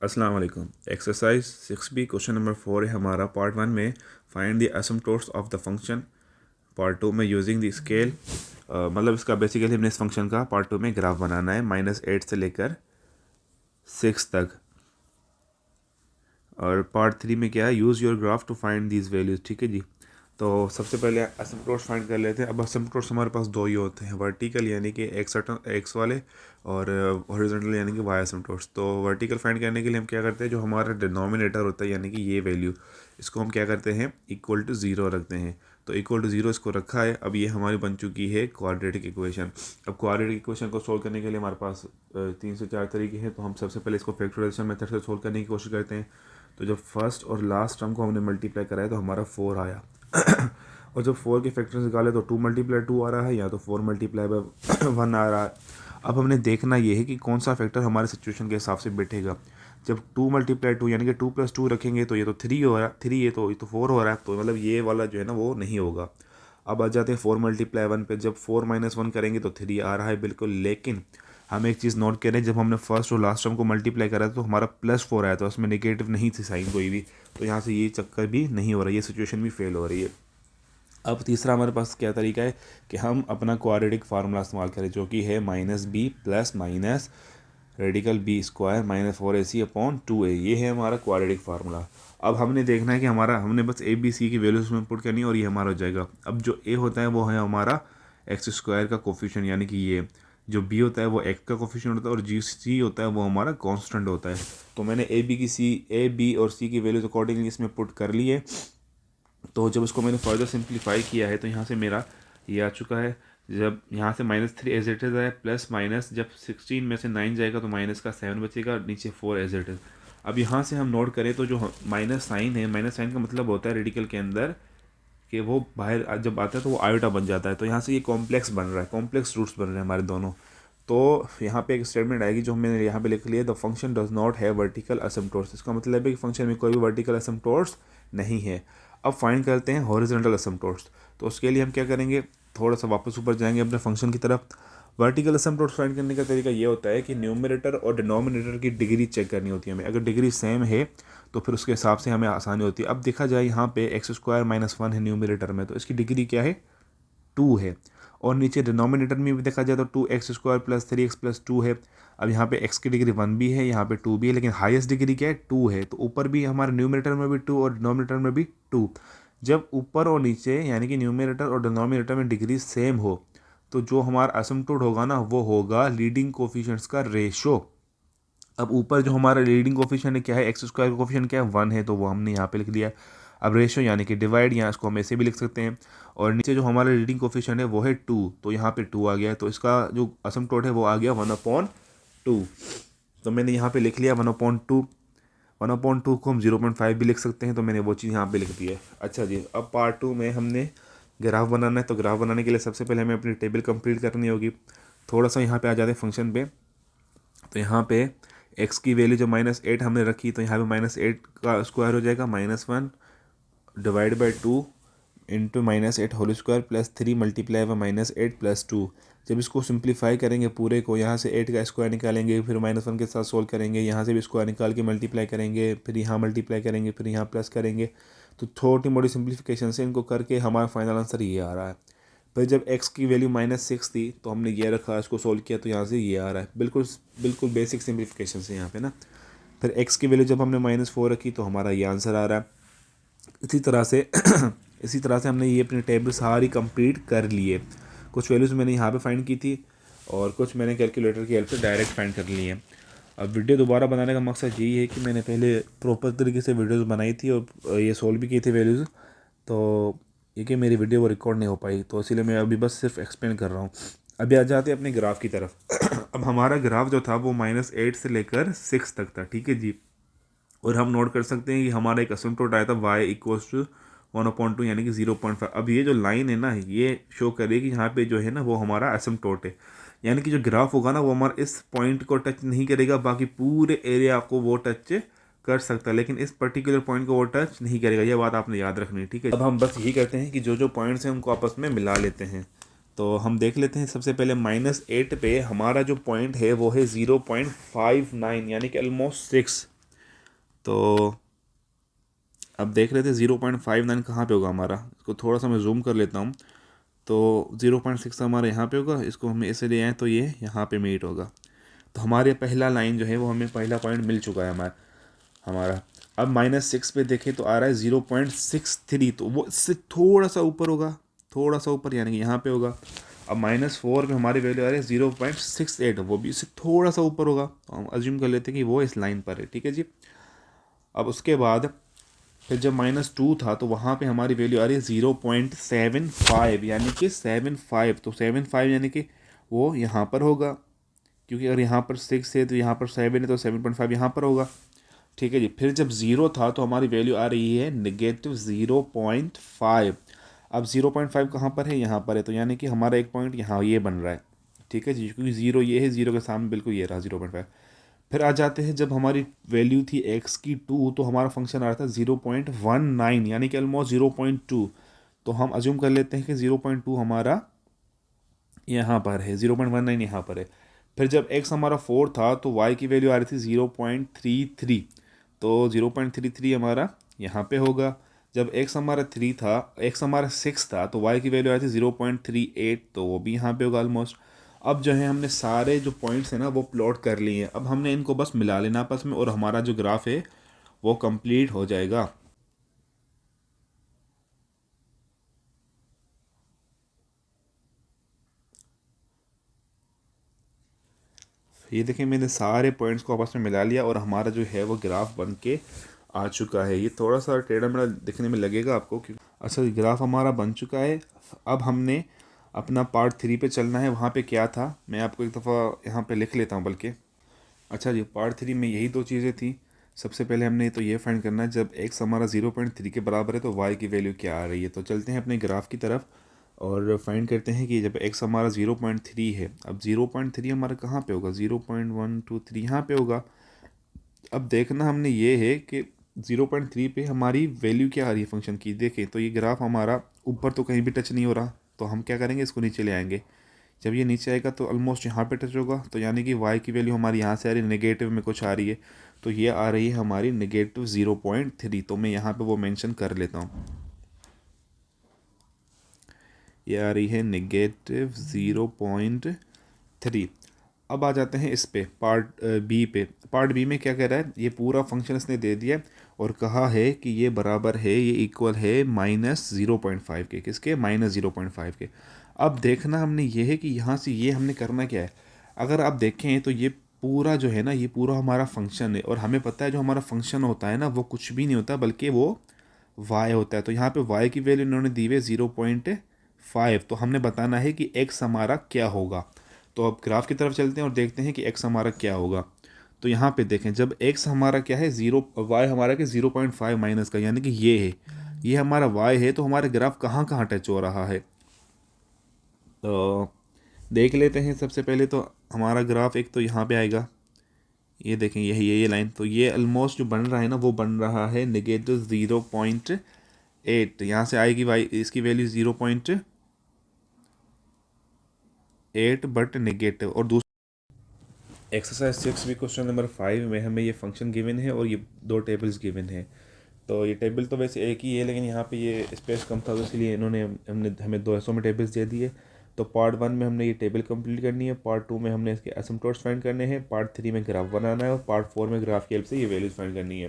अस्सलाम वालेकुम। Exercise 6B question number 4 है हमारा। पार्ट 1 में find the asymptotes of the function. Part 2 में यूजिंग द स्केल, मतलब इसका बेसिकली हमने इस फंक्शन का पार्ट 2 में ग्राफ बनाना है -8 से लेकर 6 तक। और पार्ट 3 में क्या है, use your graph to find these values. ठीक है जी। तो सबसे पहले एसिम्पटोट्स फाइंड कर लेते हैं। अब एसिम्पटोट्स हमारे पास दो ही होते हैं, वर्टिकल यानी कि एक्स वाले, और हॉरिजॉन्टल यानी कि वाई एसिम्पटोट्स। तो वर्टिकल फाइंड करने के लिए हम क्या करते हैं, जो हमारा डिनोमिनेटर होता है यानी कि ये वैल्यू, इसको हम क्या करते हैं, इक्वल टू ज़ीरो रखते हैं। तो इक्वल टू ज़ीरो इसको रखा है। अब ये हमारी बन चुकी है क्वाड्रेटिक इक्वेशन। अब क्वाड्रेटिक इक्वेशन को सोल्व करने के लिए हमारे पास 3 से 4 तरीके हैं। तो हम सबसे पहले इसको फैक्टराइजेशन मेथड से सोल्व करने की कोशिश करते हैं। तो जब फर्स्ट और लास्ट टर्म को हमने मल्टीप्लाई कराया तो हमारा 4 आया। और जब 4 के फैक्टर्स निकाले तो 2 मल्टीप्लाई 2 आ रहा है, या तो 4 मल्टीप्लाई बाय 1 आ रहा है। अब हमने देखना ये है कि कौन सा फैक्टर हमारे सिचुएशन के हिसाब से बैठेगा। जब 2 मल्टीप्लाई 2 यानी कि 2 + 2 रखेंगे तो ये तो 3 हो रहा है, 3 है तो ये तो 4 हो रहा है, तो मतलब ये वाला जो है ना वो नहीं होगा। अब आ जाते हैं 4 मल्टीप्लाई 1 पे। जब 4 - 1 करेंगे तो 3 आ रहा है बिल्कुल। लेकिन हम एक चीज़ नोट करें, जब हमने फर्स्ट और लास्ट टर्म को मल्टीप्लाई करा तो हमारा +4 आया, तो उसमें नेगेटिव नहीं थी साइन कोई भी। तो यहाँ से ये चक्कर भी नहीं हो रहा है, ये सिचुएशन भी फेल हो रही है। अब तीसरा हमारे पास क्या तरीका है कि हम अपना क्वाड्रेटिक फार्मूला इस्तेमाल करें, जो कि है -b plus minus radical b square -4ac/2a। ये है हमारा क्वाड्रेटिक फार्मूला। अब हमने देखना है कि हमने बस a b c की वैल्यूज में पुट करनी है और ये हमारा हो जाएगा। अब जो a होता है वो है हमारा x² का कोफिशिएंट, यानी कि ये जो b होता है वो x का कोफिशिएंट होता है, और c होता है वो हमारा कांस्टेंट होता है। तो मैंने a b और c की वैल्यूज अकॉर्डिंगली इसमें पुट कर ली है। तो जब इसको मैंने फर्दर सिंप्लीफाई किया है तो यहाँ से मेरा ये आ चुका है। जब यहाँ से -3 एज इट इज़ है, प्लस माइनस जब 16 में से 9 जाएगा तो माइनस का 7 बचेगा, और नीचे 4 एज इट इज़। अब यहाँ से हम नोट करें तो जो माइनस साइन है, माइनस साइन का मतलब होता है रेडिकल के अंदर कि वो बाहर जब आता है तो वो आयोटा बन जाता है। तो यहाँ से ये कॉम्प्लेक्स बन रहा है, कॉम्प्लेक्स रूट्स बन रहे हैं हमारे दोनों। तो यहाँ पे एक स्टेटमेंट आएगी जो मैंने यहाँ पे लिख लिया, the function does not have vertical asymptotes. इसका मतलब है कि फंक्शन में कोई भी वर्टिकल एसिम्पटोट्स नहीं है। अब फाइंड करते हैं हॉरिजॉन्टल एसिम्पटोट्स। तो उसके लिए हम क्या करेंगे, थोड़ा सा वापस ऊपर जाएंगे अपने फंक्शन की तरफ। वर्टिकल एसिम्पटोट्स फाइंड करने का तरीका ये होता है कि न्यूमरेटर और डिनोमिनेटर की डिग्री चेक करनी होती है हमें। अगर डिग्री सेम है तो फिर उसके हिसाब से हमें आसानी होती है। अब देखा जाए यहाँ पे x² - 1 है न्यूमरेटर में, तो इसकी डिग्री क्या है, 2 है। और नीचे डिनोमिनेटर में भी देखा जाए तो 2x² + 3x + 2 है। अब यहाँ पे x की डिग्री 1 भी है, यहाँ पे 2 भी है, लेकिन हाईएस्ट डिग्री क्या है, 2 है। तो ऊपर भी हमारे न्यूमरेटर में भी 2 और डिनोमिनेटर में भी 2। जब ऊपर और नीचे यानी कि न्यूमरेटर और डिनोमिनेटर में डिग्री सेम हो तो जो हमारा एसिम्पटोट होगा ना वो होगा लीडिंग कोफिशिएंट्स का रेशो। अब ऊपर जो हमारा लीडिंग कोफिशिएंट है क्या है, x² का कोफिशिएंट क्या है, 1 है, तो वो हमने यहाँ पे लिख दिया। अब रेशो यानी कि डिवाइड, यहाँ इसको हम ऐसे भी लिख सकते हैं। और नीचे जो हमारा लीडिंग कोफिशिएंट है वो है 2, तो यहाँ पे 2 आ गया, तो इसका जो एसिम्पटोट है वो आ गया 1/2। तो मैंने यहाँ पे लिख लिया 1/2। 1/2 को हम 0.5 भी लिख सकते हैं, तो मैंने वो चीज़ यहाँ पे लिख दी है। अच्छा जी, अब पार्ट 2 में हमने ग्राफ बनाना है। तो ग्राफ बनाने के लिए सबसे पहले हमें अपनी टेबल कंप्लीट करनी होगी। थोड़ा सा यहाँ पे आ जाते हैं फंक्शन पे। तो यहाँ पे x की वैल्यू जो -8 हमने रखी, तो यहाँ पे -8 का स्क्वायर हो जाएगा, -1 divide by 2 into -8 whole square plus 3 multiply by -8 + 2। जब इसको सिंप्लीफाई करेंगे पूरे को, यहाँ से 8 का स्क्वायर निकालेंगे, फिर -1 के साथ सोल्व करेंगे, यहाँ से भी स्क्वायर निकाल के मल्टीप्लाई करेंगे, फिर यहाँ मल्टीप्लाई करेंगे, फिर यहाँ प्लस करेंगे। तो छोटी मोटी सिंप्लीफिकेशन से इनको करके हमारा फाइनल आंसर ये आ रहा है। फिर जब x की वैल्यू -6 थी तो हमने ये रखा, इसको सोल्व किया, तो यहाँ से ये आ रहा है। बिल्कुल बिल्कुल बेसिक सिंप्लीफिकेशन से यहाँ पे ना। फिर x की वैल्यू जब हमने -4 रखी तो हमारा ये आंसर आ रहा है। इसी तरह से इसी तरह से हमने ये अपनी टेबल सारी कंप्लीट कर लिए। कुछ वैल्यूज़ मैंने यहाँ पे फाइंड की थी और कुछ मैंने कैलकुलेटर की हेल्प से डायरेक्ट फाइंड कर लिए हैं। अब वीडियो दोबारा बनाने का मकसद यही है कि मैंने पहले प्रॉपर तरीके से वीडियोस बनाई थी और ये सोल्व भी की थी वैल्यूज़, तो ये कि मेरी वीडियो वो रिकॉर्ड नहीं हो पाई, तो इसीलिए मैं अभी बस सिर्फ एक्सप्लेन कर रहा हूँ। अभी आ जाते हैं अपने ग्राफ की तरफ। अब हमारा ग्राफ जो था वो -8 से लेकर 6 तक था, ठीक है जी। और हम नोट कर सकते हैं कि हमारा एक असिम्पटोट आया था y = 1/2 यानी कि 0.5। अब ये जो लाइन है ना ये शो करे कि यहाँ पे जो है ना वो हमारा असिम्पटोट है, यानी कि जो ग्राफ होगा ना वो हमारा इस पॉइंट को टच नहीं करेगा, बाकी पूरे एरिया को वो टच कर सकता है, लेकिन इस पर्टिकुलर पॉइंट को वो टच नहीं करेगा। ये बात आपने याद रखनी है, ठीक है। अब हम बस यही करते हैं कि जो जो पॉइंट्स हैं उनको आपस में मिला लेते हैं। तो हम देख लेते हैं सबसे पहले -8 पे हमारा जो पॉइंट है वो है 0.59, यानी कि ऑलमोस्ट 6। तो अब देख लेते हैं 0.59 कहाँ पे होगा हमारा। इसको थोड़ा सा मैं जूम कर लेता हूँ। तो 0.6 हमारा यहाँ पे होगा, इसको हम ऐसे ले आए तो ये यहाँ पे मीट होगा। तो हमारे पहला लाइन जो है वो हमें पहला पॉइंट मिल चुका है हमारा। अब -6 पे देखें तो आ रहा है 0.63, तो वो इससे थोड़ा सा ऊपर होगा, थोड़ा सा ऊपर, यानी कि यहाँ पे होगा। अब -4 पे हमारी वैल्यू आ रही है 0.68, वो भी इससे थोड़ा सा ऊपर होगा, तो हम अज्यूम कर लेते हैं कि वो इस लाइन पर है, ठीक है जी। अब उसके बाद फिर जब -2 था तो वहाँ पे हमारी वैल्यू आ रही है 0.75, यानी कि 75, तो 75 यानी कि वो यहाँ पर होगा, क्योंकि अगर यहाँ पर 6 है तो यहाँ पर 7 है, तो 7.5 यहाँ पर होगा, ठीक है जी। फिर जब ज़ीरो था तो हमारी वैल्यू आ रही है -0.5। अब 0.5 कहाँ पर है, यहाँ पर है, तो यानी कि हमारा एक पॉइंट यहाँ ये बन रहा है, ठीक है जी, क्योंकि ज़ीरो ये है, ज़ीरो के सामने बिल्कुल ये रहा 0.5। फिर आ जाते हैं, जब हमारी वैल्यू थी x की 2, तो हमारा फंक्शन आ रहा था 0.19, यानी कि ऑलमोस्ट 0.2। तो हम अज्यूम कर लेते हैं कि 0.2 हमारा यहाँ पर है, 0.19 यहाँ पर है। फिर जब x हमारा 4 था तो y की वैल्यू आ रही थी 0.33, तो 0.33 हमारा यहाँ पे होगा। जब x हमारा 3 था, x हमारा 6 था, तो y की वैल्यू आ रही थी 0.38, तो वो भी यहाँ पे होगा ऑलमोस्ट। अब जो है हमने सारे जो पॉइंट्स हैं ना वो प्लॉट कर लिए हैं, अब हमने इनको बस मिला लेना आपस में और हमारा जो ग्राफ है वो कंप्लीट हो जाएगा। ये देखिए, मैंने सारे पॉइंट्स को आपस में मिला लिया और हमारा जो है वो ग्राफ बन के आ चुका है। ये थोड़ा सा टेढ़ा मेढ़ा दिखने में लगेगा आपको, क्योंकि अच्छा ग्राफ हमारा बन चुका है। अब हमने अपना पार्ट 3 पे चलना है। वहाँ पे क्या था मैं आपको एक दफ़ा यहाँ पे लिख लेता हूँ बल्कि। अच्छा जी, पार्ट 3 में यही दो चीज़ें थी। सबसे पहले हमने तो ये फाइंड करना है, जब x हमारा 0.3 के बराबर है तो y की वैल्यू क्या आ रही है। तो चलते हैं अपने ग्राफ की तरफ और फाइंड करते हैं कि जब x हमारा 0.3 है, अब 0.3 हमारा कहाँ पे होगा, 0.123 यहाँ पे होगा। अब देखना हमने ये है कि 0.3 पे हमारी वैल्यू क्या आ रही है फंक्शन की। देखें तो ये ग्राफ हमारा ऊपर तो कहीं भी टच नहीं हो रहा, तो हम क्या करेंगे, इसको नीचे ले आएंगे। जब ये नीचे आएगा तो ऑलमोस्ट यहाँ पे टच होगा, तो यानी कि y की वैल्यू हमारी यहाँ से आ रही है, नेगेटिव में कुछ आ रही है, तो ये आ रही है हमारी -0.3। तो मैं यहाँ पे वो मेंशन कर लेता हूँ, ये आ रही है -0.3। अब आ जाते हैं इस पे पार्ट बी पे। पार्ट बी में क्या कह रहा है, ये पूरा फंक्शन इसने दे दिया और कहा है कि ये बराबर है, ये इक्वल है -0.5 के, किसके, -0.5 के। अब देखना हमने ये है कि यहाँ से ये हमने करना क्या है। अगर आप देखें तो ये पूरा जो है ना, ये पूरा हमारा फंक्शन है, और हमें पता है जो हमारा फंक्शन होता है ना वो कुछ भी नहीं होता बल्कि वो y होता है। तो यहाँ पे y की वैल्यू इन्होंने दी हुई है 0.5, तो हमने बताना है कि x हमारा क्या होगा। तो अब ग्राफ की तरफ चलते हैं और देखते हैं कि x हमारा क्या होगा। तो यहाँ पे देखें, जब x हमारा क्या है, y हमारा कि 0.5 माइनस का, यानी कि ये है, ये हमारा y है, तो हमारा ग्राफ कहाँ कहाँ टच हो रहा है। तो देख लेते हैं। सबसे पहले तो हमारा ग्राफ एक तो यहाँ पे आएगा, ये देखें, यही ये लाइन, तो ये ऑलमोस्ट जो बन रहा है ना वो बन रहा है -0.8। यहाँ से आएगी वाई, इसकी वैल्यू 0.8 बट नेगेटिव। और दूसरा एक्सरसाइज 6 भी क्वेश्चन नंबर 5 में हमें ये फंक्शन गिवन है और ये दो टेबल्स गिवन है। तो ये टेबल तो वैसे एक ही है, लेकिन यहाँ पे ये स्पेस कम था तो इसलिए इन्होंने हमने हमें दो हिस्सों में टेबल्स दे दिए। तो पार्ट 1 में हमने ये टेबल कंप्लीट करनी है, पार्ट 2 में हमने इसके एसिम्पटोट्स फाइंड करने हैं, पार्ट 3 में ग्राफ बनाना है और पार्ट 4 में ग्राफ की हेल्प से ये वैल्यूज़ फाइंड करनी है।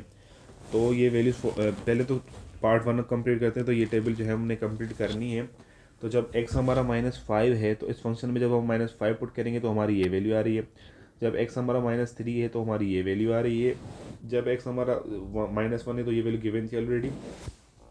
तो ये वैल्यूज़ पहले तो पार्ट 1 कंप्लीट करते हैं, तो ये टेबल जो है हमने कंप्लीट करनी है। तो जब x हमारा -5 है तो इस फंक्शन में जब हम -5 पुट करेंगे तो हमारी ये वैल्यू आ रही है। जब x हमारा -3 है तो हमारी ये वैल्यू आ रही है। जब x हमारा -1 है तो ये वैल्यू गिवन थी ऑलरेडी।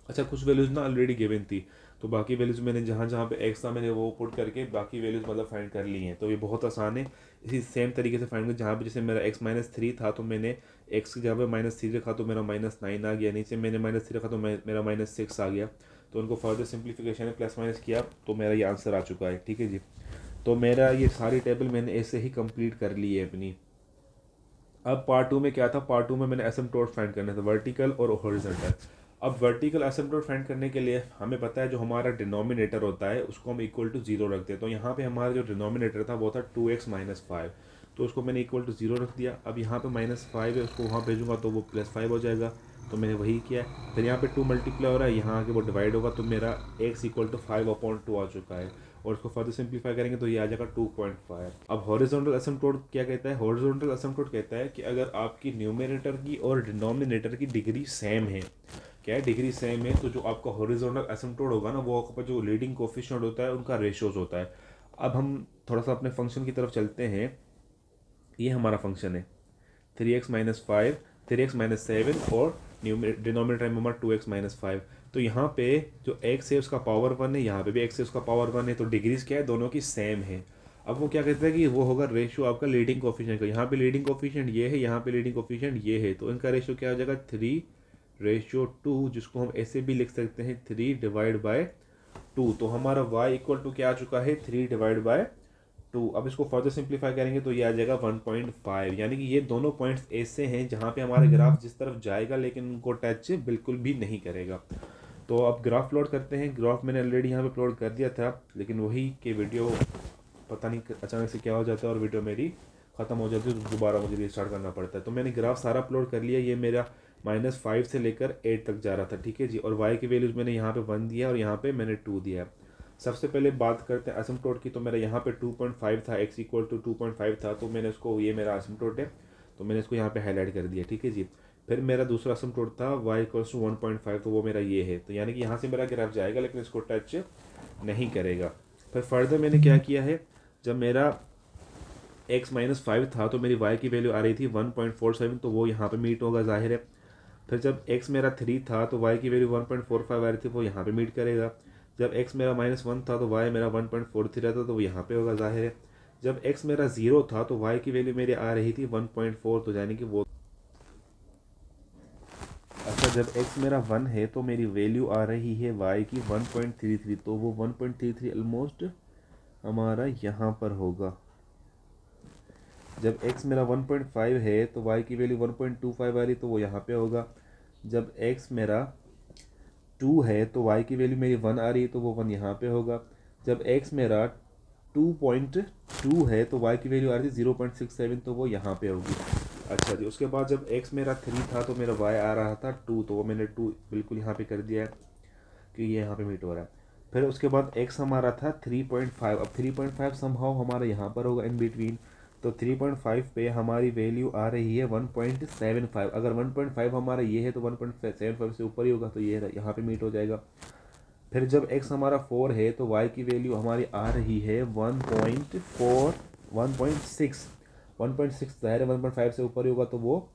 अच्छा, कुछ वैल्यूज़ ना ऑलरेडी गिवन थी, तो बाकी वैल्यूज़ मैंने जहाँ जहाँ पे x था मैंने वो पुट करके बाकी वैल्यूज़ मतलब फाइंड कर ली हैं। तो ये बहुत आसान है। इसी सेम तरीके से फाइंड कर, जहाँ पे जैसे मेरा x -3 था तो मैंने x की जगह पे -3 रखा तो मेरा -9 आ गया, नीचे मैंने -3 रखा तो मेरा -6 आ गया। तो उनको फर्दर सिंप्लीफिकेशन में प्लस माइनस किया तो मेरा ये आंसर आ चुका है, ठीक है जी। तो मेरा ये सारी टेबल मैंने ऐसे ही कंप्लीट कर ली है अपनी। अब पार्ट 2 में क्या था, पार्ट 2 में मैंने एसिम्पटोट फाइंड करने थे, वर्टिकल और हॉरिजॉन्टल। अब वर्टिकल एसिम्पटोट फाइंड करने के लिए हमें पता है जो हमारा डिनोमिनेटर होता है उसको हम इक्वल टू जीरो रखते हैं। तो यहाँ पे हमारा जो डिनोमिनेटर था वो था 2x-5, तो उसको मैंने इक्वल टू जीरो रख दिया। अब यहाँ पे -5 है, उसको वहाँ भेजूंगा तो वो +5 हो जाएगा, तो मैंने वही किया। फिर यहाँ पे 2 मल्टीप्लाई हो रहा है, यहाँ आके वो डिवाइड होगा, तो मेरा x इक्वल टू 5/2 आ चुका है। और इसको फर्दर सिंप्लीफाई करेंगे तो ये आ जाएगा 2.5। अब हॉरिजॉन्टल एसिम्पटोट क्या कहता है, हॉरिजॉन्टल एसिम्पटोट कहता है कि अगर आपकी न्यूमरेटर की और डिनोमिनेटर की डिग्री सेम है, क्या है, डिग्री सेम है, तो जो आपका हॉरिजॉन्टल एसिम्पटोट होगा ना वो आपका जो लीडिंग कोफिशिएंट होता है उनका रेशियोज होता है। अब हम थोड़ा सा अपने फंक्शन की तरफ चलते हैं। ये हमारा फंक्शन है 3x-5, 3x-7 और डिनोमिनेटर में हमारा 2x-5। तो यहाँ पे जो x है उसका पावर 1 है, यहाँ पे भी x है उसका पावर 1 है, तो डिग्रीज क्या है, दोनों की सेम है। अब वो क्या कहते हैं कि वो होगा रेशियो आपका लीडिंग कोफिशिएंट का। यहाँ पे लीडिंग कोफिशिएंट ये है, यहाँ पे लीडिंग कोफिशिएंट ये है, तो इनका रेशियो क्या हो जाएगा 3:2, जिसको हम ऐसे भी लिख सकते हैं 3/2। तो हमारा y इक्वल टू क्या आ चुका है 3/2। अब इसको फर्दर सिंप्लीफाई करेंगे तो ये आ जाएगा 1.5। यानी कि ये दोनों पॉइंट्स ऐसे हैं जहाँ पे हमारा ग्राफ जिस तरफ जाएगा लेकिन उनको टच बिल्कुल भी नहीं करेगा। तो अब ग्राफ प्लॉट करते हैं। ग्राफ मैंने ऑलरेडी यहाँ पे प्लॉट कर दिया था, लेकिन वही कि वीडियो पता नहीं अचानक से क्या हो जाता है और वीडियो मेरी ख़त्म हो जाती है, तो दोबारा मुझे रिस्टार्ट करना पड़ता है। तो मैंने ग्राफ सारा प्लॉट कर लिया। ये मेरा -5 से लेकर 8 तक जा रहा था, ठीक है जी। और y की वैल्यूज़ मैंने यहाँ पे 1 दिया और यहाँ पे मैंने 2 दिया। सबसे पहले बात करते हैं एसिम्पटोट की। तो मेरा यहाँ पे 2.5 था, x इक्वल टू 2.5 था, तो मैंने इसको, ये मेरा एसिम्पटोट है, तो मैंने इसको यहाँ पे हाईलाइट कर दिया, ठीक है जी। फिर मेरा दूसरा एसिम्पटोट था y इक्वल्स टू 1.5, तो वो मेरा ये है। तो यानी कि यहाँ से मेरा ग्राफ जाएगा लेकिन इसको टच नहीं करेगा। फिर फर्दर मैंने क्या किया है, जब मेरा x-5 था तो मेरी y की वैल्यू आ रही थी 1.47, तो वो यहाँ पे मीट होगा, जाहिर है। फिर जब x मेरा 3 था तो y की वैल्यू 1.45 आ रही थी, वो यहाँ पे मीट करेगा। जब x मेरा -1 था तो y मेरा 1.43 रहता, तो वो यहाँ पे होगा, जाहिर है। जब x मेरा 0 था तो y की वैल्यू मेरी आ रही थी 1.4, तो यानी कि वो, अच्छा, जब x मेरा 1 है तो मेरी वैल्यू आ रही है y की 1.33, तो वो 1.33 ऑलमोस्ट हमारा यहाँ पर होगा। जब x मेरा 1.5 है तो y की वैल्यू 1.25 आ रही, तो वो यहाँ पे होगा। जब x मेरा 2 है तो y की वैल्यू मेरी 1 आ रही है, तो वो 1 यहाँ पे होगा। जब x मेरा 2.2 है तो y की वैल्यू आ रही थी 0.67, तो वो यहाँ पे होगी। अच्छा जी, उसके बाद जब x मेरा 3 था तो मेरा y आ रहा था 2, तो वो मैंने 2 बिल्कुल यहाँ पे कर दिया है कि ये यहाँ पे मीट हो रहा है। फिर उसके बाद x हमारा था 3.5। अब 3.5 समहाउ हमारा यहाँ पर होगा इन बिटवीन, तो 3.5 पे हमारी वैल्यू आ रही है 1.75। अगर 1.5 हमारा ये है तो 1.75 से ऊपर ही होगा, तो ये यहाँ पे मीट हो जाएगा। फिर जब x हमारा 4 है तो y की वैल्यू हमारी आ रही है 1.4, 1.6, 1.6, ज़ाहिर है 1.5 से ऊपर ही होगा, तो वो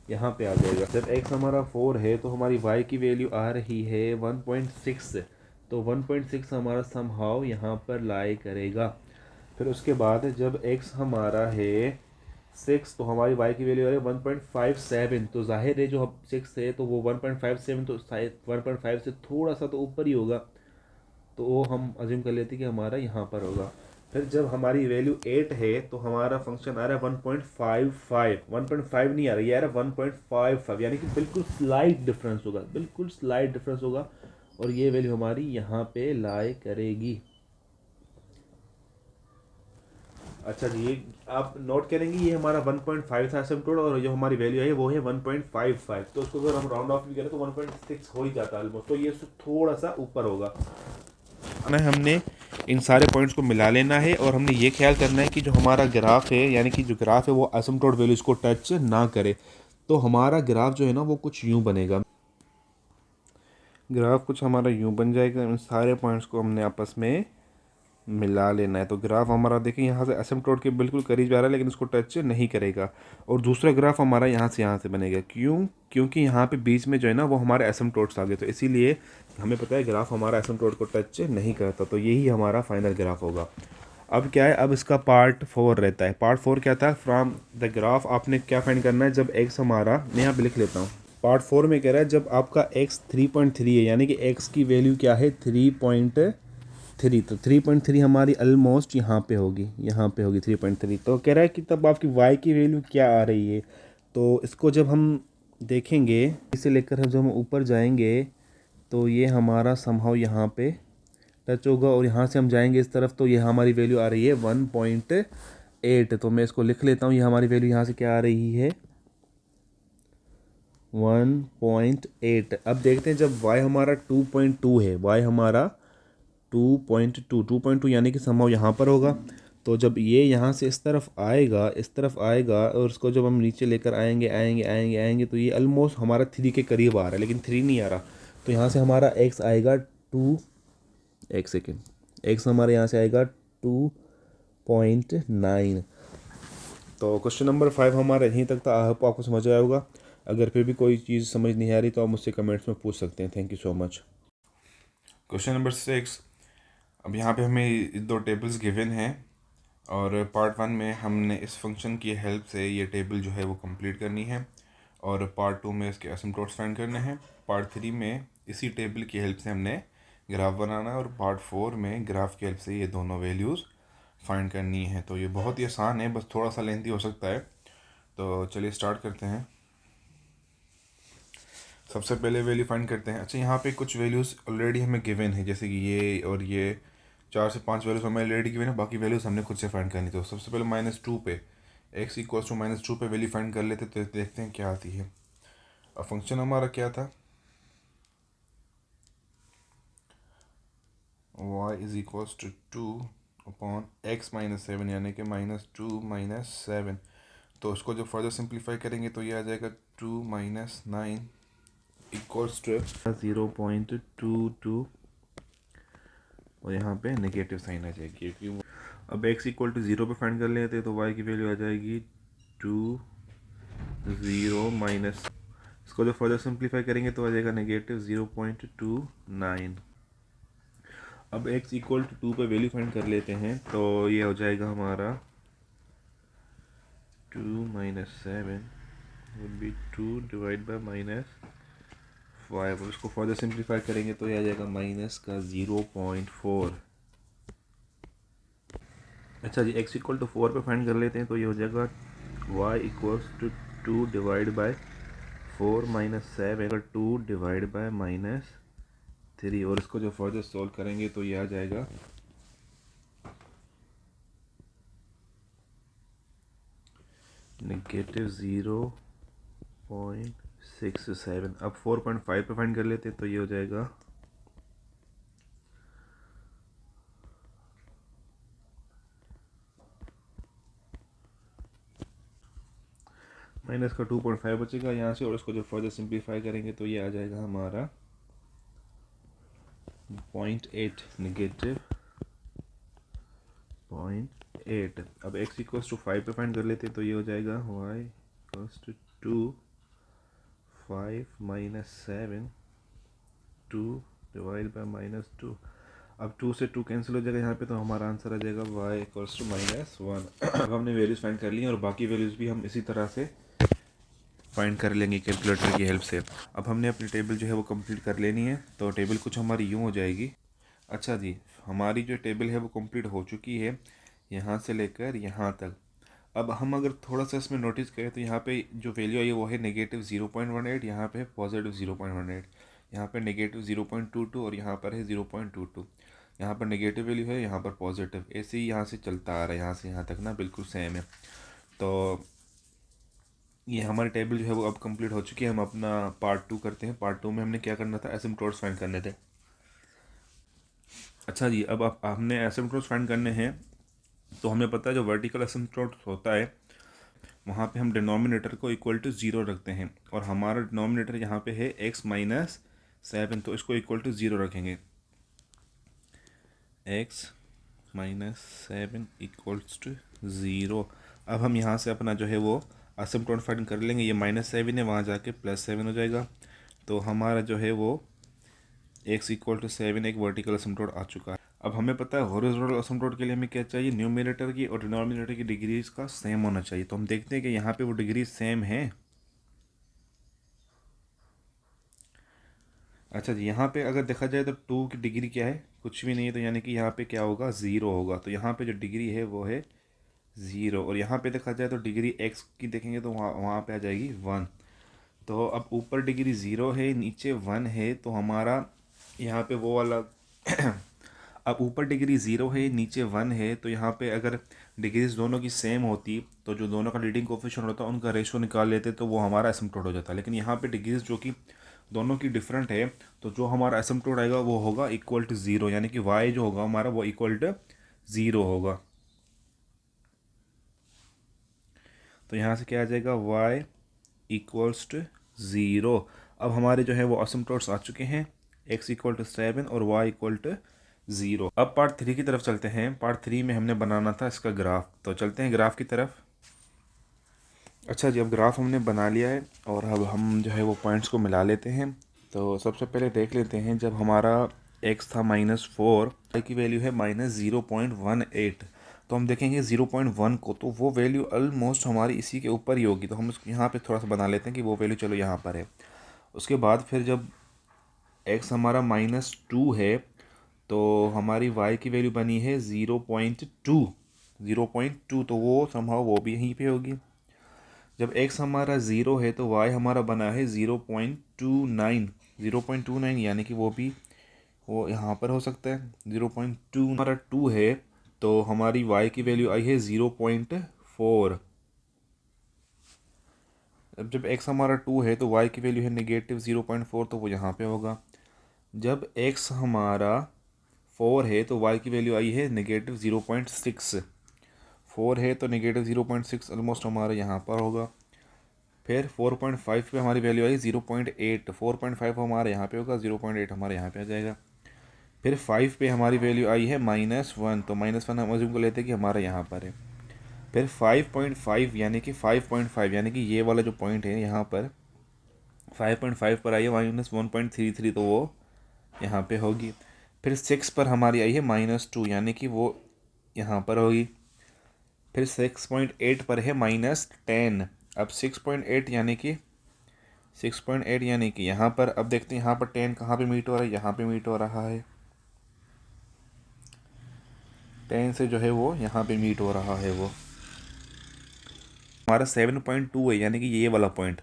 यहाँ पे आ जाएगा। जब x हमारा 4 है तो हमारी y की वैल्यू आ रही है 1.6, तो 1.6 हमारा समहाउ यहाँ पर लाई करेगा। फिर उसके बाद जब x हमारा है 6 तो हमारी y की वैल्यू आ रही है 1.57, तो जाहिर है जो अब 6 है तो वो 1.57, तो शायद 1.5 से थोड़ा सा तो ऊपर ही होगा, तो वो हम अज्यूम कर लेते हैं कि हमारा यहाँ पर होगा। फिर जब हमारी वैल्यू 8 है तो हमारा फंक्शन आ रहा है 1.55, 1.5 नहीं आ रहा, ये आ रहा है 1.55, यानी कि बिल्कुल स्लाइट डिफरेंस होगा, बिल्कुल स्लाइट डिफरेंस होगा, और ये वैल्यू हमारी यहाँ पे लाई करेगी। अच्छा जी, ये आप नोट करेंगे, ये हमारा 1.5 था एसिम्पटोट, और जो हमारी वैल्यू है वो है 1.55, तो उसको अगर हम राउंड ऑफ भी करें तो 1.6 हो ही जाता है ऑलमोस्ट, तो ये थोड़ा सा ऊपर होगा ना। हमने इन सारे पॉइंट्स को मिला लेना है और हमने ये ख्याल करना है कि जो हमारा ग्राफ है, यानी कि जो ग्राफ है वो एसिम्पटोट वैल्यूज को टच ना करे। तो हमारा ग्राफ जो है ना वो कुछ यूँ बनेगा, ग्राफ कुछ हमारा यूँ बन जाएगा। इन सारे पॉइंट्स को हमने आपस में मिला लेना है, तो ग्राफ हमारा देखिए यहाँ से एसिम्पटोट के बिल्कुल करीब जा रहा है लेकिन इसको टच नहीं करेगा। और दूसरा ग्राफ हमारा यहाँ से बनेगा, क्यों, क्योंकि यहाँ पे बीच में जो है ना वो हमारे एसिम्पटोट्स आ गए, तो इसीलिए हमें पता है ग्राफ हमारा एसिम्पटोट को टच नहीं करता, तो यही हमारा फाइनल ग्राफ होगा। अब क्या है, अब इसका पार्ट 4 रहता है। पार्ट 4 क्या था, फ्रॉम द ग्राफ आपने क्या फाइंड करना है, जब एक्स हमारा, मैं यहाँ पे लिख लेता हूँ। पार्ट 4 में कह रहा है जब आपका x 3.3 है, यानी कि x की वैल्यू क्या है 3.3, तो 3.3 हमारी ऑलमोस्ट यहाँ पे होगी, 3.3। तो कह रहा है कि तब आपकी y की वैल्यू क्या आ रही है, तो इसको जब हम देखेंगे इसे लेकर जब हम ऊपर जाएंगे तो ये हमारा समहाउ यहाँ पे टच होगा, और यहाँ से हम जाएंगे इस तरफ तो ये हमारी वैल्यू आ रही है 1.8। तो मैं इसको लिख लेता हूँ, ये हमारी वैल्यू यहाँ से क्या आ रही है 1.8। अब देखते हैं जब y हमारा 2.2 है, y हमारा 2.2 यानी कि समहाउ यहाँ पर होगा। तो जब ये यहाँ से इस तरफ आएगा, इस तरफ आएगा, और इसको जब हम नीचे लेकर आएंगे आएंगे आएंगे आएंगे तो ये ऑलमोस्ट हमारा 3 के करीब आ रहा है, लेकिन 3 नहीं आ रहा। तो यहाँ से हमारा x आएगा 2, एक सेकेंड, x हमारे यहाँ से आएगा 2.9। तो क्वेश्चन नंबर 5 हमारा यहीं तक था। आपको समझ आया होगा। अगर फिर भी कोई चीज़ समझ नहीं आ रही तो आप मुझसे कमेंट्स में पूछ सकते हैं। Thank you so much. Question number 6। अब यहाँ पे हमें 2 टेबल्स गिवन हैं और पार्ट 1 में हमने इस फंक्शन की हेल्प से ये टेबल जो है वो कंप्लीट करनी है, और पार्ट 2 में इसके एसिम्पटोट्स फाइंड करने हैं। पार्ट 3 में इसी टेबल की हेल्प से हमने ग्राफ बनाना है, और पार्ट 4 में ग्राफ की हेल्प से ये दोनों वैल्यूज़ फाइंड करनी है। तो ये बहुत ही आसान है, बस थोड़ा सा लेंथी हो सकता है। तो चलिए स्टार्ट करते हैं। सबसे पहले वैल्यू फाइंड करते हैं। अच्छा, यहाँ पे कुछ वैल्यूज़ ऑलरेडी हमें गिवन है, जैसे कि ये और ये 4 से 5 वैल्यूज़ हमें ऑलरेडी गिवन है, बाकी वैल्यूज़ हमने खुद से फाइंड करनी। तो सबसे पहले -2 पे x इक्वल्स टू -2 पे वैल्यू फाइंड कर लेते, तो देखते हैं क्या आती है। अब फंक्शन हमारा क्या था, y is equals to 2/x-7, यानी कि -2 - 7। तो उसको जब फर्दर सिंप्लीफाई करेंगे तो ये आ जाएगा 2 - 9 इक्वल्स टू 0.22, और यहाँ पे नेगेटिव साइन आ जाएगी क्योंकि अब x इक्वल टू 0 पे फाइंड कर लेते हैं तो y की वैल्यू आ जाएगी 2 0 माइनस, इसको जो फर्दर सिंप्लीफाई करेंगे तो आ जाएगा -0.29। अब x इक्वल टू 2 पे वैल्यू फाइंड कर लेते हैं तो ये हो जाएगा हमारा 2 - 7 वुड बी 2 डिवाइड बाय -5, और इसको फर्दर सिंप्लीफाई करेंगे तो ये आ जाएगा -0.4। अच्छा जी, x इक्वल टू 4 पे फाइंड कर लेते हैं तो ये हो जाएगा y equals to 2 divide by 4 - 7 2 divide by -3, और इसको जो फर्दर सॉल्व करेंगे तो ये आ जाएगा -0.67। अब 4.5 पे फाइंड कर लेते हैं तो ये हो जाएगा माइनस का 2.5 बचेगा यहाँ से, और इसको जो फर्दर सिंप्लीफाई करेंगे तो ये आ जाएगा हमारा 0.8, नेगेटिव 0.8। अब x इक्वल्स टू 5 पे फाइंड कर लेते हैं तो ये हो जाएगा y equals to 2 5 - 7 2 divide by -2। अब 2 से 2 कैंसिल हो जाएगा यहाँ पे, तो हमारा आंसर आ जाएगा y इक्वल्स टू -1। अब हमने वैल्यूज़ फाइंड कर ली हैं और बाकी वैल्यूज़ भी हम इसी तरह से फाइंड कर लेंगे कैलकुलेटर की हेल्प से। अब हमने अपनी टेबल जो है वो कंप्लीट कर लेनी है, तो टेबल कुछ हमारी यूँ हो जाएगी। अच्छा जी, हमारी जो टेबल है वो कंप्लीट हो चुकी है यहाँ से लेकर यहाँ तक। अब हम अगर थोड़ा सा इसमें नोटिस करें तो यहाँ पे जो वैल्यू आई है वो है -0.18, यहाँ पे +0.18, यहाँ पे -0.22, और यहाँ पर है 0.22। यहाँ पर नेगेटिव वैल्यू है, यहाँ पर पॉजिटिव, ऐसे ही यहाँ से चलता आ रहा है, यहाँ से यहाँ तक ना बिल्कुल सेम है। तो ये हमारी टेबल जो है वो अब कंप्लीट हो चुकी है। हम अपना पार्ट 2 करते हैं। पार्ट 2 में हमने क्या करना था, एसिम्पटोट्स फाइंड करने थे। अच्छा जी, अब आप हमने एसिम्पटोट्स फाइंड करने हैं, तो हमें पता है जो वर्टिकल एसिम्पटोट होता है वहाँ पे हम डिनोमिनेटर को इक्वल टू 0 रखते हैं, और हमारा डिनोमिनेटर यहाँ पे है x-7, तो इसको इक्वल टू 0 रखेंगे। x-7 equals to 0। अब हम यहाँ से अपना जो है वो एसिम्पटोट फाइंड कर लेंगे। ये -7 है, वहाँ जाके +7 हो जाएगा। तो हमारा जो है वो x इक्वल टू 7 एक वर्टिकल एसिम्पटोट आ चुका है। अब हमें पता है हॉरिजॉन्टल एसिम्पटोट के लिए हमें क्या चाहिए, न्यूमरेटर की और डिनोमिनेटर की डिग्रीज का सेम होना चाहिए। तो हम देखते हैं कि यहाँ पे वो डिग्री सेम है। अच्छा जी, यहाँ पे अगर देखा जाए तो 2 की डिग्री क्या है, कुछ भी नहीं है, तो यानी कि यहाँ पे क्या होगा, 0 होगा। तो यहाँ पे जो डिग्री है वो है ज़ीरो, और यहाँ पे देखा जाए तो डिग्री एक्स की देखेंगे तो वहाँ वहाँ पे आ जाएगी 1। तो अब ऊपर डिग्री ज़ीरो है, नीचे 1 है, तो हमारा यहाँ पे वो वाला अब ऊपर डिग्री ज़ीरो है, नीचे 1 है, तो यहाँ पे अगर डिग्रीज दोनों की सेम होती तो जो दोनों का लीडिंग कोफिशिएंट होता उनका रेशो निकाल लेते तो वो हमारा एसिम्पटोट हो जाता। लेकिन यहाँ पे डिग्रीज जो कि दोनों की डिफरेंट है, तो जो हमारा एसिम्पटोट आएगा वो होगा इक्वल टू ज़ीरो, यानी कि वाई जो होगा हमारा वो इक्वल टू ज़ीरो होगा। तो यहाँ से क्या आ जाएगा, y इक्वल्स टू ज़ीरो। अब हमारे जो है वो असिम्पटोट्स आ चुके हैं, x इक्वल टू 7 और y इक्वल टू ज़ीरो। अब पार्ट 3 की तरफ चलते हैं। पार्ट 3 में हमने बनाना था इसका ग्राफ, तो चलते हैं ग्राफ की तरफ। अच्छा जी, अब ग्राफ हमने बना लिया है और अब हम जो है वो पॉइंट्स को मिला लेते हैं। तो सबसे पहले देख लेते हैं, जब हमारा x था -4, y की वैल्यू है -0.18, तो हम देखेंगे 0.1 को, तो वो वैल्यू ऑलमोस्ट हमारी इसी के ऊपर ही होगी। तो हम यहाँ पे थोड़ा सा बना लेते हैं कि वो वैल्यू चलो यहाँ पर है। उसके बाद फिर जब x हमारा -2 है, तो हमारी y की वैल्यू बनी है 0.2, तो वो समहाउ वो भी यहीं पे होगी। जब x हमारा ज़ीरो है तो y हमारा बना है 0.29, यानी कि वो भी वो यहाँ पर हो सकता है। 0.2 हमारा 2 है, तो हमारी y की वैल्यू आई है 0.4। अब जब x हमारा 2 है तो y की वैल्यू है -0.4, तो वो यहाँ पे होगा। जब x हमारा 4 है तो y की वैल्यू आई है -0.6। 4 है तो -0.6 ऑलमोस्ट हमारा यहाँ पर होगा। फिर 4.5 पे हमारी वैल्यू आई 0.8, 4.5 हमारे यहाँ पे होगा, 0.8 हमारे यहाँ पे आ जाएगा। फिर 5 पे हमारी वैल्यू आई है -1, तो -1 हम अज्यूम कर लेते हैं कि हमारा यहाँ पर है। फिर 5.5 यानी कि 5.5 यानी कि ये वाला जो पॉइंट है यहाँ पर 5.5 पर आई है -1.33, तो वो यहाँ पे होगी। फिर 6 पर हमारी आई है -2, यानी कि वो यहाँ पर होगी। फिर 6.8 पर है -10। अब 6.8 यानी कि 6.8 यानी कि यहाँ पर, अब देखते हैं यहाँ पर 10 कहाँ पे मीट हो रहा है, यहाँ पे मीट हो रहा है। 10 से जो है वो यहाँ पे मीट हो रहा है। वो हमारा 7.2 है, यानी कि ये वाला पॉइंट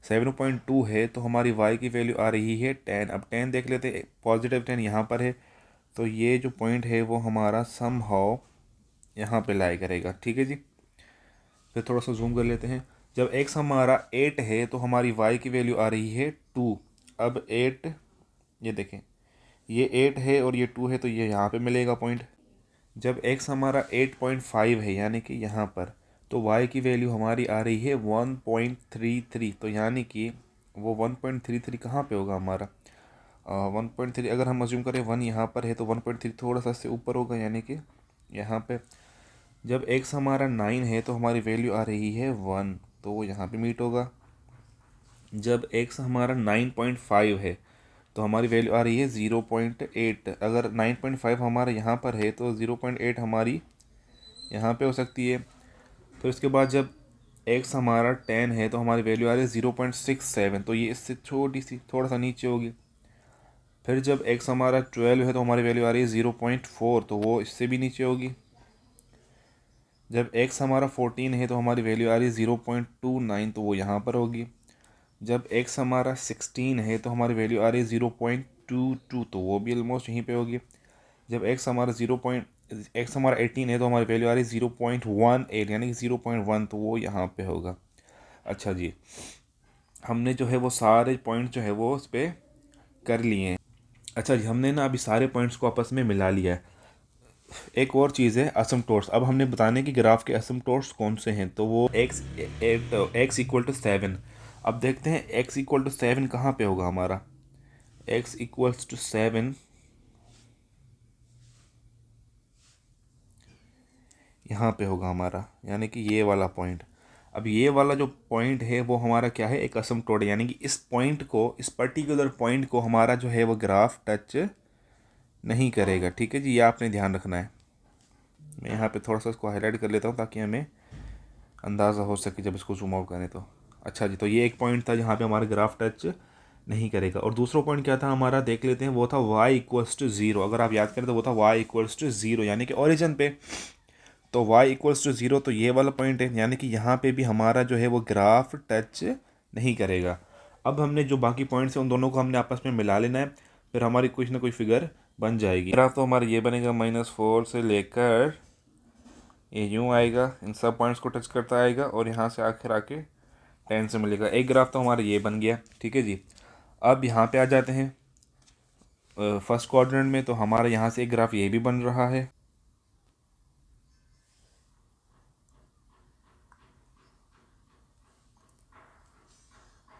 7.2 है, तो हमारी y की वैल्यू आ रही है 10। अब 10 देख लेते हैं, पॉजिटिव 10 यहाँ पर है, तो ये जो पॉइंट है वो हमारा समहाउ यहाँ पे लाई करेगा। ठीक है जी। फिर थोड़ा सा जूम कर लेते हैं। जब x हमारा 8 है तो हमारी y की वैल्यू आ रही है 2। अब 8, ये देखें, ये 8 है और ये 2 है, तो ये यहाँ पे मिलेगा पॉइंट। जब x हमारा 8.5 है, यानी कि यहाँ पर, तो y की वैल्यू हमारी आ रही है 1.33, तो यानी कि वो 1.33 कहाँ पे होगा हमारा, 1.3 अगर हम अज्यूम करें 1 यहाँ पर है, तो 1.3 थोड़ा सा इससे ऊपर होगा, यानी कि यहाँ पे। जब x हमारा 9 है तो हमारी वैल्यू आ रही है 1, तो वो यहाँ पे मीट होगा। जब x हमारा 9.5 है तो हमारी वैल्यू आ रही है 0.8। अगर 9.5 हमारा यहाँ पर है तो 0.8 हमारी यहाँ पे हो सकती है। तो इसके बाद जब x हमारा 10 है तो हमारी वैल्यू आ रही है 0.67, तो ये इससे छोटी सी थोड़ा सा नीचे होगी। फिर जब x हमारा 12 है तो हमारी वैल्यू आ रही है 0.4, तो वो इससे भी नीचे होगी। जब x हमारा 14 है तो हमारी वैल्यू आ रही है 0.29, तो वो यहाँ पर होगी। जब x हमारा 16 है तो हमारी वैल्यू आ रही है 0.22, तो वो भी ऑलमोस्ट यहीं पे होगी। जब x हमारा 18 है तो हमारी वैल्यू आ रही है 0.18, यानी कि 0.1, तो वो यहाँ पे होगा। अच्छा जी, हमने जो है वो सारे पॉइंट जो है वो उस पर कर लिए हैं। अच्छा जी, हमने ना अभी सारे पॉइंट्स को आपस में मिला लिया है। एक और चीज़ है असमटोट्स। अब हमने बताने कि ग्राफ के असमटोट्स कौन से हैं, तो वो एक्स इक्वल टू 7। अब देखते हैं x इक्वल टू 7 कहाँ पे होगा हमारा। x इक्वल्स टू 7 यहाँ पे होगा हमारा, यानी कि ये वाला पॉइंट। अब ये वाला जो पॉइंट है वो हमारा क्या है, एक असमटोट है, यानी कि इस पॉइंट को, इस पर्टिकुलर पॉइंट को हमारा जो है वो ग्राफ टच नहीं करेगा। ठीक है जी, ये आपने ध्यान रखना है। मैं यहाँ पे थोड़ा सा इसको हाईलाइट कर लेता हूँ ताकि हमें अंदाज़ा हो सके जब इसको जूम आउट करें तो। अच्छा जी, तो ये एक पॉइंट था जहाँ पे हमारा ग्राफ टच नहीं करेगा। और दूसरा पॉइंट क्या था हमारा, देख लेते हैं, वो था y इक्वल्स टू ज़ीरो। अगर आप याद करें तो वो था y इक्वल्स टू ज़ीरो, यानी कि ओरिजिन पे तो y इक्वल्स टू 0, तो ये वाला पॉइंट है, यानी कि यहाँ पे भी हमारा जो है वो ग्राफ टच नहीं करेगा। अब हमने जो बाकी पॉइंट्स हैं उन दोनों को हमने आपस में मिला लेना है, फिर हमारी कुछ ना कुछ फिगर बन जाएगी। ग्राफ तो हमारा ये बनेगा -4 से लेकर ये यूँ आएगा, इन सब पॉइंट्स को टच करता आएगा और यहाँ से आखिर आके 10 से मिलेगा। एक ग्राफ तो हमारा ये बन गया, ठीक है जी। अब यहाँ पे आ जाते हैं फर्स्ट क्वाड्रेंट में, तो हमारा यहाँ से एक ग्राफ ये भी बन रहा है।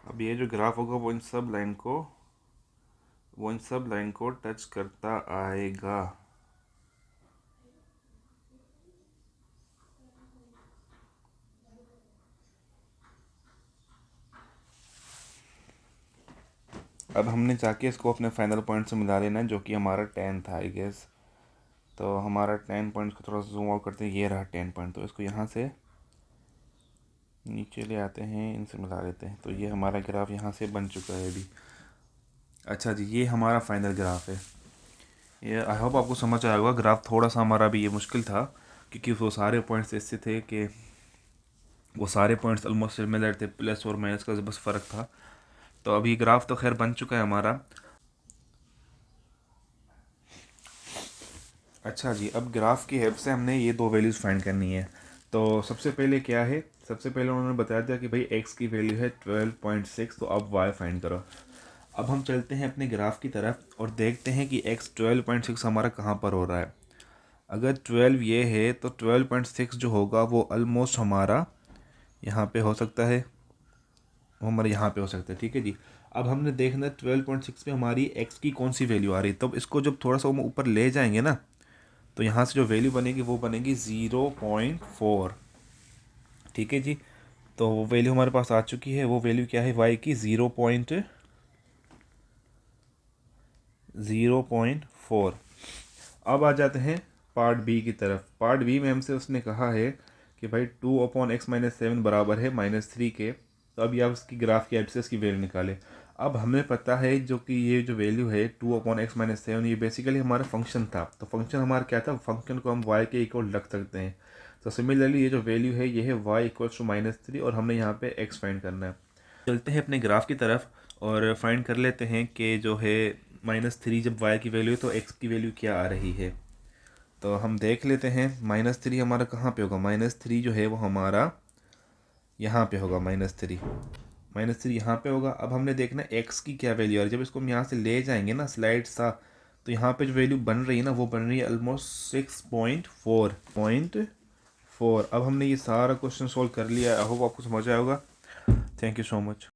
अब ये जो ग्राफ होगा वो इन सब लाइन को टच करता आएगा। अब हमने जाके इसको अपने फाइनल पॉइंट से मिला लेना है, जो कि हमारा 10 था आई गेस। तो हमारा 10 पॉइंट को थोड़ा सा जूम आउट करते हैं, ये रहा 10 पॉइंट। तो इसको यहाँ से नीचे ले आते हैं, इनसे मिला लेते हैं, तो ये हमारा ग्राफ यहाँ से बन चुका है अभी। अच्छा जी, ये हमारा फाइनल ग्राफ है। ये आई होप आपको समझ आया होगा। ग्राफ थोड़ा सा हमारा भी ये मुश्किल था, क्योंकि वो सारे पॉइंट्स ऐसे थे कि वो सारे पॉइंट्स ऑलमोस्ट सिमिलर थे, प्लस और माइनस का बस फ़र्क था। तो अभी ग्राफ तो खैर बन चुका है हमारा। अच्छा जी, अब ग्राफ की हेल्प से हमने ये दो वैल्यूज़ फाइंड करनी है। तो सबसे पहले क्या है, सबसे पहले उन्होंने बताया था कि भाई x की वैल्यू है 12.6, तो अब y फाइंड करो। अब हम चलते हैं अपने ग्राफ की तरफ और देखते हैं कि x 12.6 हमारा कहाँ पर हो रहा है। अगर 12 ये है तो 12.6 जो होगा वो ऑलमोस्ट हमारा यहाँ पे हो सकता है, वो हमारे यहाँ पे हो सकता है, ठीक है जी। अब हमने देखना है 12.6 में हमारी x की कौन सी वैल्यू आ रही है। तब इसको जब थोड़ा सा हम ऊपर ले जाएंगे ना, तो यहाँ से जो वैल्यू बनेगी वो बनेगी 0.4, ठीक है जी। तो वो वैल्यू हमारे पास आ चुकी है। वो वैल्यू क्या है y की? 0.4। अब आ जाते हैं पार्ट बी की तरफ। पार्ट बी में हमसे उसने कहा है कि भाई 2/x-7 बराबर है -3 के। तो अब आप इसकी ग्राफ की एब्सिस की वैल्यू निकालें। अब हमें पता है जो कि ये जो वैल्यू है 2/x-7, ये बेसिकली हमारा फंक्शन था। तो फंक्शन हमारा क्या था? फंक्शन को हम y के इक्वल रख सकते हैं। तो सिमिलरली ये जो वैल्यू है ये है y इक्वल्स टू -3, और हमने यहाँ पे x फाइंड करना है। चलते हैं अपने ग्राफ की तरफ और फाइंड कर लेते हैं कि जो है -3 जब y की वैल्यू है तो x की वैल्यू क्या आ रही है। तो हम देख लेते हैं -3 हमारा कहाँ पे होगा। -3 जो है वो हमारा यहाँ पे होगा। -3 यहाँ पे होगा। अब हमने देखना x की क्या वैल्यू आ रही है। जब इसको हम यहाँ से ले जाएंगे ना स्लाइड सा, तो यहाँ पे जो वैल्यू बन रही है ना वो बन रही है ऑलमोस्ट 6.4। अब हमने ये सारा क्वेश्चन सॉल्व कर लिया। आई होप आपको समझ आया होगा। Thank you so much.